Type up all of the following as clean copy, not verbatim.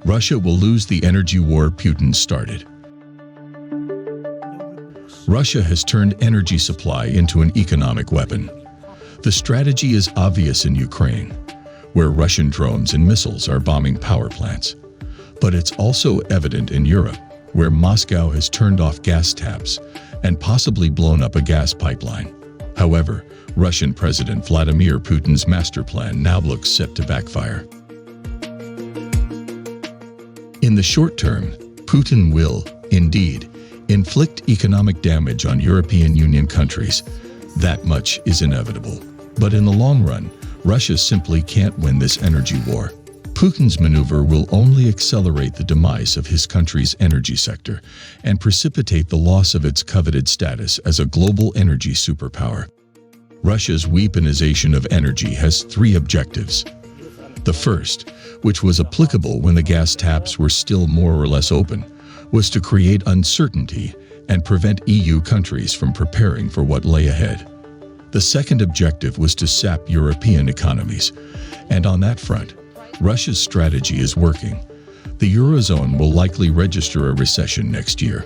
Russia will lose the energy war Putin started. Russia has turned energy supply into an economic weapon. The strategy is obvious in Ukraine, where Russian drones and missiles are bombing power plants. But it's also evident in Europe, where Moscow has turned off gas taps and possibly blown up a gas pipeline. However, Russian President Vladimir Putin's master plan now looks set to backfire. In the short term, Putin will, indeed, inflict economic damage on European Union countries. That much is inevitable. But in the long run, Russia simply can't win this energy war. Putin's maneuver will only accelerate the demise of his country's energy sector and precipitate the loss of its coveted status as a global energy superpower. Russia's weaponization of energy has three objectives. The first, which was applicable when the gas taps were still more or less open, was to create uncertainty and prevent EU countries from preparing for what lay ahead. The second objective was to sap European economies, and on that front, Russia's strategy is working. The eurozone will likely register a recession next year.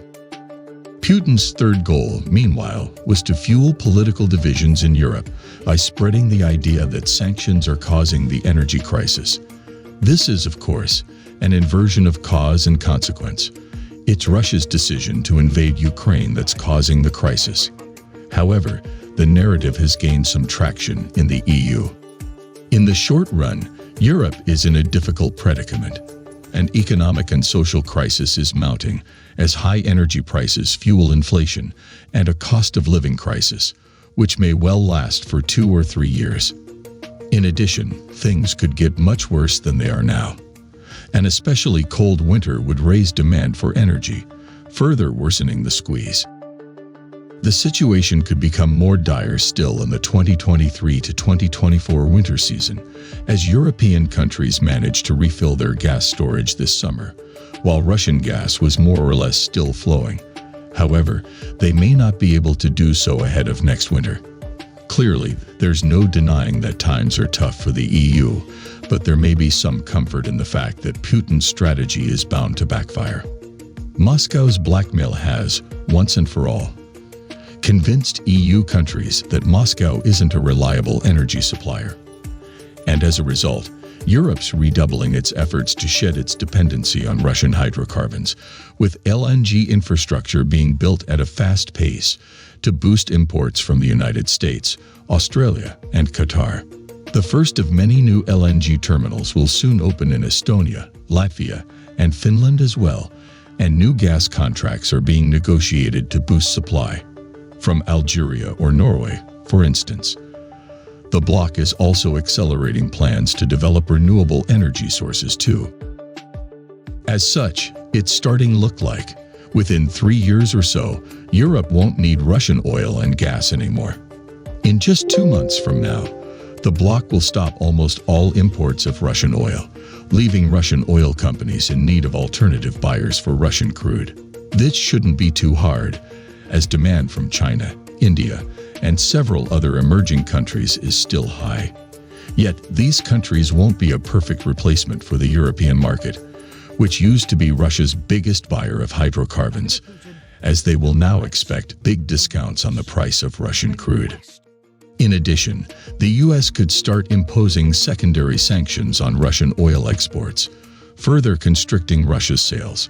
Putin's third goal, meanwhile, was to fuel political divisions in Europe by spreading the idea that sanctions are causing the energy crisis. This is, of course, an inversion of cause and consequence. It's Russia's decision to invade Ukraine that's causing the crisis. However, the narrative has gained some traction in the EU. In the short run, Europe is in a difficult predicament. An economic and social crisis is mounting as high energy prices fuel inflation and a cost of living crisis, which may well last for 2 or 3 years. In addition, things could get much worse than they are now. An especially cold winter would raise demand for energy, further worsening the squeeze. The situation could become more dire still in the 2023 to 2024 winter season, as European countries managed to refill their gas storage this summer, while Russian gas was more or less still flowing. However, they may not be able to do so ahead of next winter. Clearly, there's no denying that times are tough for the EU, but there may be some comfort in the fact that Putin's strategy is bound to backfire. Moscow's blackmail has, once and for all, convinced EU countries that Moscow isn't a reliable energy supplier. And as a result, Europe's redoubling its efforts to shed its dependency on Russian hydrocarbons, with LNG infrastructure being built at a fast pace to boost imports from the United States, Australia, and Qatar. The first of many new LNG terminals will soon open in Estonia, Latvia, and Finland as well, and new gas contracts are being negotiated to boost supply from Algeria or Norway, for instance. The bloc is also accelerating plans to develop renewable energy sources too. As such, it's starting to look like, within 3 years or so, Europe won't need Russian oil and gas anymore. In just 2 months from now, the bloc will stop almost all imports of Russian oil, leaving Russian oil companies in need of alternative buyers for Russian crude. This shouldn't be too hard, as demand from China, India, and several other emerging countries is still high. Yet, these countries won't be a perfect replacement for the European market, which used to be Russia's biggest buyer of hydrocarbons, as they will now expect big discounts on the price of Russian crude. In addition, the US could start imposing secondary sanctions on Russian oil exports, further constricting Russia's sales.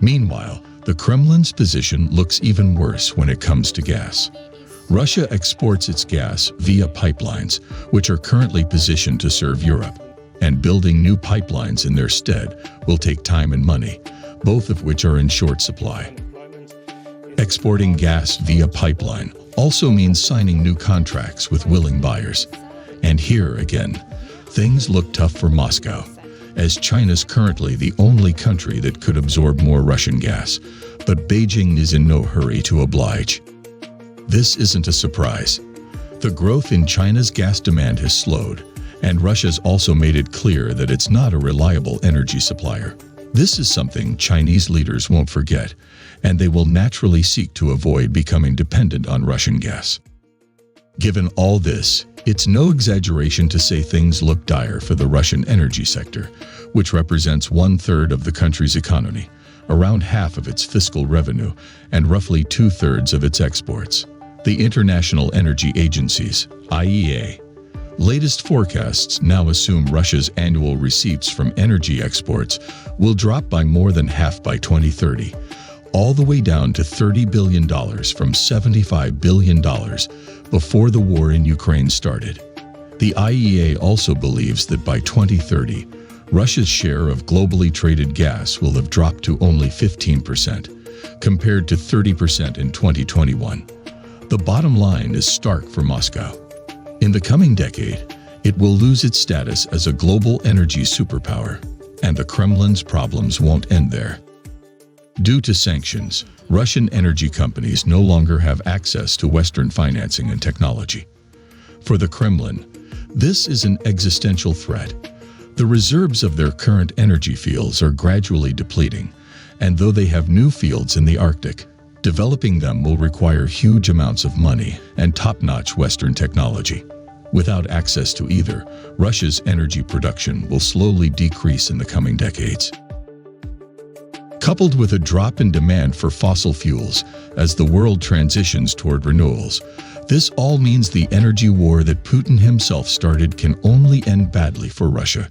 Meanwhile, the Kremlin's position looks even worse when it comes to gas. Russia exports its gas via pipelines, which are currently positioned to serve Europe, and building new pipelines in their stead will take time and money, both of which are in short supply. Exporting gas via pipeline also means signing new contracts with willing buyers. And here again, things look tough for Moscow, as China's currently the only country that could absorb more Russian gas, but Beijing is in no hurry to oblige. This isn't a surprise. The growth in China's gas demand has slowed, and Russia's also made it clear that it's not a reliable energy supplier. This is something Chinese leaders won't forget, and they will naturally seek to avoid becoming dependent on Russian gas. Given all this, it's no exaggeration to say things look dire for the Russian energy sector, which represents 1/3 of the country's economy, around half of its fiscal revenue, and roughly 2/3 of its exports. The International Energy Agency's (IEA) latest forecasts now assume Russia's annual receipts from energy exports will drop by more than half by 2030, all the way down to $30 billion from $75 billion before the war in Ukraine started. The IEA also believes that by 2030, Russia's share of globally traded gas will have dropped to only 15%, compared to 30% in 2021. The bottom line is stark for Moscow. In the coming decade, it will lose its status as a global energy superpower, and the Kremlin's problems won't end there. Due to sanctions, Russian energy companies no longer have access to Western financing and technology. For the Kremlin, this is an existential threat. The reserves of their current energy fields are gradually depleting, and though they have new fields in the Arctic, developing them will require huge amounts of money and top-notch Western technology. Without access to either, Russia's energy production will slowly decrease in the coming decades. Coupled with a drop in demand for fossil fuels as the world transitions toward renewables, this all means the energy war that Putin himself started can only end badly for Russia.